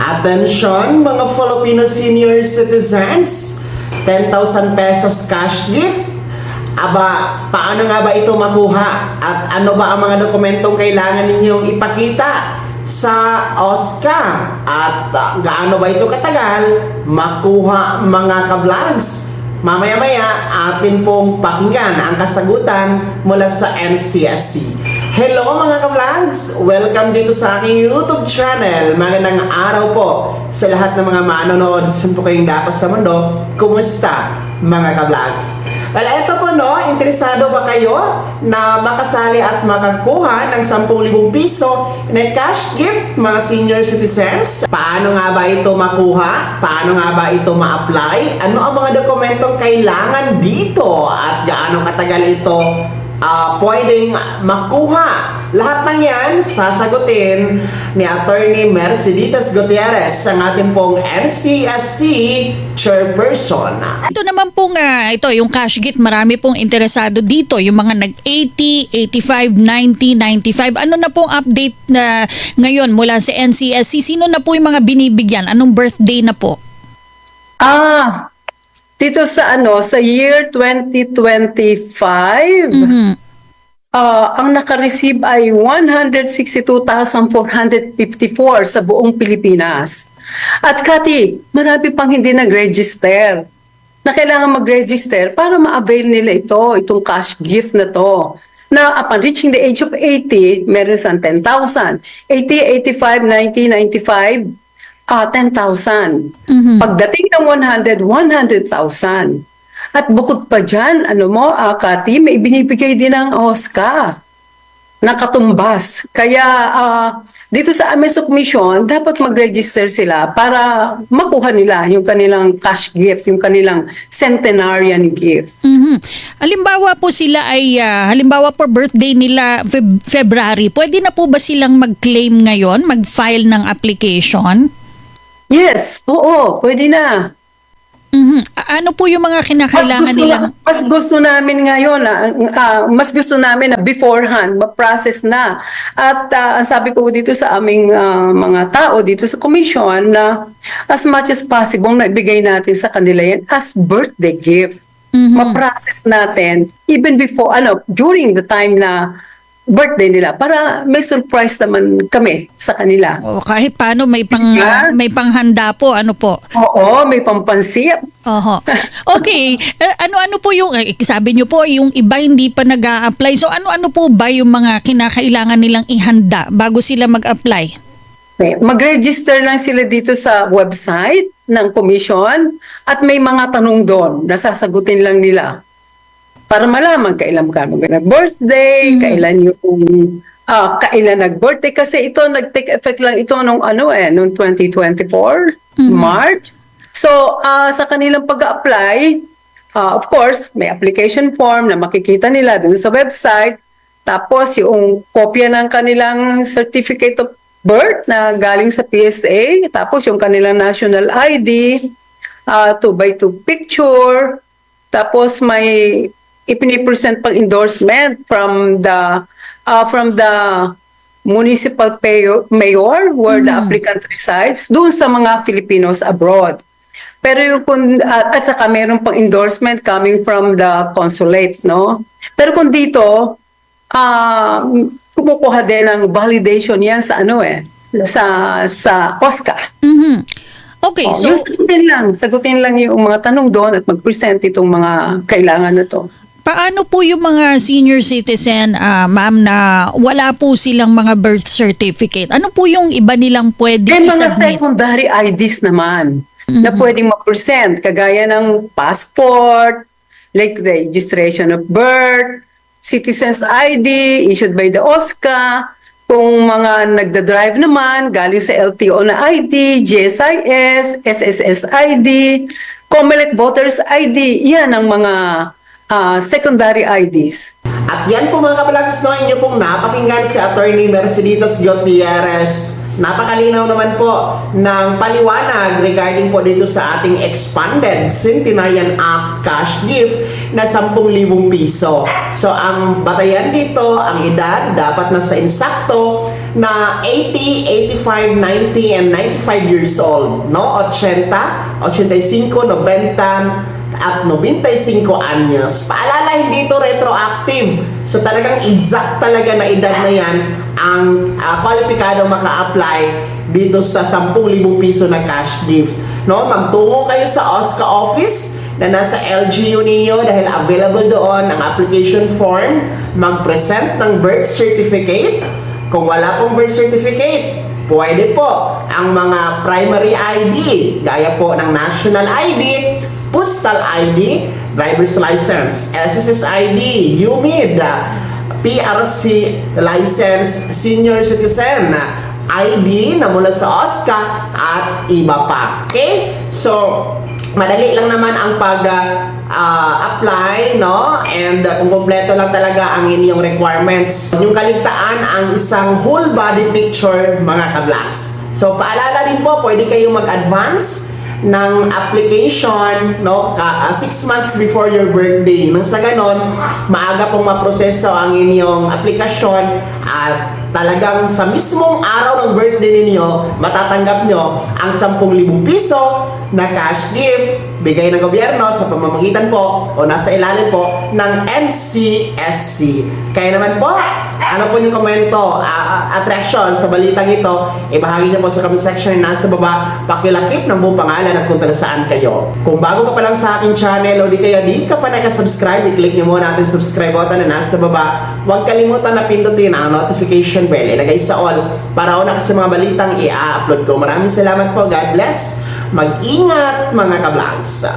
Atensyon mga Filipino senior citizens, 10,000 pesos cash gift. Aba, paano nga ba ito makuha? At ano ba ang mga dokumentong kailangan ninyong ipakita sa OSCA? At gaano ba ito katagal makuha mga ka-vlogs? Mamaya-maya atin pong pakinggan ang kasagutan mula sa NCSC. Hello mga ka-vlogs! Welcome dito sa aking YouTube channel. Magandang araw po sa lahat ng mga manonood. Saan po kayong dapat sa mundo? Kumusta mga ka-vlogs? Well, eto po no, interesado ba kayo na makasali at makakuha ng 10,000 piso na cash gift mga senior citizens? Paano nga ba ito makuha? Paano nga ba ito ma-apply? Ano ang mga dokumentong kailangan dito? At gaano katagal ito pwedeng makuha? Lahat ng yan sasagutin ni Attorney Merceditas Gutierrez, ang ating pong NCSC chairperson. Ito naman pong ito yung cash gift, marami pong interesado dito, yung mga nag-80, 85, 90, 95. Ano na pong update na ngayon mula sa NCSC? Sino na po yung mga binibigyan? Anong birthday na po? Dito sa sa year 2025, ang naka-receive ay 162,454 sa buong Pilipinas. At Kati, marami pang hindi nag-register na kailangan mag-register para ma-avail nila itong cash gift na to. Na upon reaching the age of 80, meron siyang 10,000. 80, 85, 90, 95, 10,000. Pagdating ng 100, 100,000. At bukod pa dyan, Kati, may binibigay din ng OSCA na katumbas. Kaya dito sa amin sa komisyon, dapat mag-register sila para makuha nila yung kanilang cash gift, yung kanilang centenarian gift. Halimbawa po sila ay, halimbawa po birthday nila February, pwede na po ba silang mag-claim ngayon, mag-file ng application? Yes, oo, pwede na. Ano po yung mga kinakailangan nilang? Mas gusto namin ngayon, mas gusto namin na beforehand, ma-process na. At sabi ko dito sa aming mga tao dito sa commission na as much as possible na ibigay natin sa kanila yan as birthday gift. Ma-process natin even before, during the time na birthday nila para may surprise naman kami sa kanila. O, kahit paano may may panghanda po, ano po? Oo, may pampansit. Oho. Okay, ano-ano po yung sabi niyo po yung iba hindi pa nag-a-apply. So ano-ano po ba yung mga kinakailangan nilang ihanda bago sila mag-apply? Okay. Mag-register lang sila dito sa website ng commission at may mga tanong doon na sasagutin lang nila. Para malaman kailan ka nag-birthday, kailan nag-birthday. Kasi ito, nag-take effect lang ito nung 2024, March. So, sa kanilang pag-apply, of course, may application form na makikita nila dun sa website. Tapos, yung kopya ng kanilang certificate of birth na galing sa PSA. Tapos, yung kanilang national ID, 2x2 picture. Tapos, may ipinipresent pang endorsement from the municipal mayor where the applicant resides doon sa mga Filipinos abroad. Pero yung at saka mayroon pang endorsement coming from the consulate, no? Pero kung dito kumukuha din ng validation yan sa sa OSCA. Okay, so sagutin lang yung mga tanong doon at mag-present itong mga kailangan na to. Paano po yung mga senior citizen, ma'am, na wala po silang mga birth certificate? Ano po yung iba nilang pwede mga isubmit? secondary IDs naman na pwedeng ma-present, kagaya ng passport, like registration of birth, citizen's ID issued by the OSCA. Kung mga nagda-drive naman, galing sa LTO na ID, GSIS, SSS ID, COMELEC Voters ID, yan ang mga secondary IDs. At yan po mga ka-vlogs, no, inyo pong napakinggan si Attorney Merceditas Gutierrez. Napakalinaw naman po ng paliwanag regarding po dito sa ating expanded Centenarian Act cash gift na 10,000 piso. So ang batayan dito, ang edad dapat nasa insakto na 80, 85, 90, and 95 years old, no? 80, 85, 90, at 95 anyos. Paalala, hindi ito retroactive. So talagang exact talaga na edad na yan ang kwalipikado maka-apply dito sa 10,000 piso na cash gift. No? Magtungo kayo sa OSCA office na nasa LGU ninyo dahil available doon ang application form. Mag-present ng birth certificate. Kung wala pong birth certificate, pwede po ang mga primary ID, gaya po ng national ID, postal ID, driver's license, SSS ID, UMID, PRC license, senior citizen ID na mula sa OSCA at iba pa. Okay? So, madali lang naman ang pag-apply, no? And kung kompleto lang talaga ang inyong requirements. Yung kaligtaan ang isang whole body picture, mga ka-blacks. So, paalala din po, pwede kayong mag-advance ng application, no, 6 months before your birthday. Nang sa ganon, maaga pong maproseso ang inyong aplikasyon at talagang sa mismong araw ng birthday ninyo, matatanggap nyo ang 10,000 piso na cash gift bigay ng gobyerno sa pamamagitan po o nasa ilalim po ng NCSC. Kaya naman po, ano po yung komento, attraction sa balitang ito, ibahagi niyo po sa comment section na nasa baba, pakilakip ng buong pangalan at kung taga saan kayo. Kung bago ka pa lang sa aking channel o di ka pa nakasubscribe, i-click niyo muna natin subscribe button na nasa baba. Huwag kalimutan na pindutin ang notification bell, ilagay sa all para una ka sa mga balitang i-upload ko. Maraming salamat po, God bless. Mag-ingat mga ka-vlogs!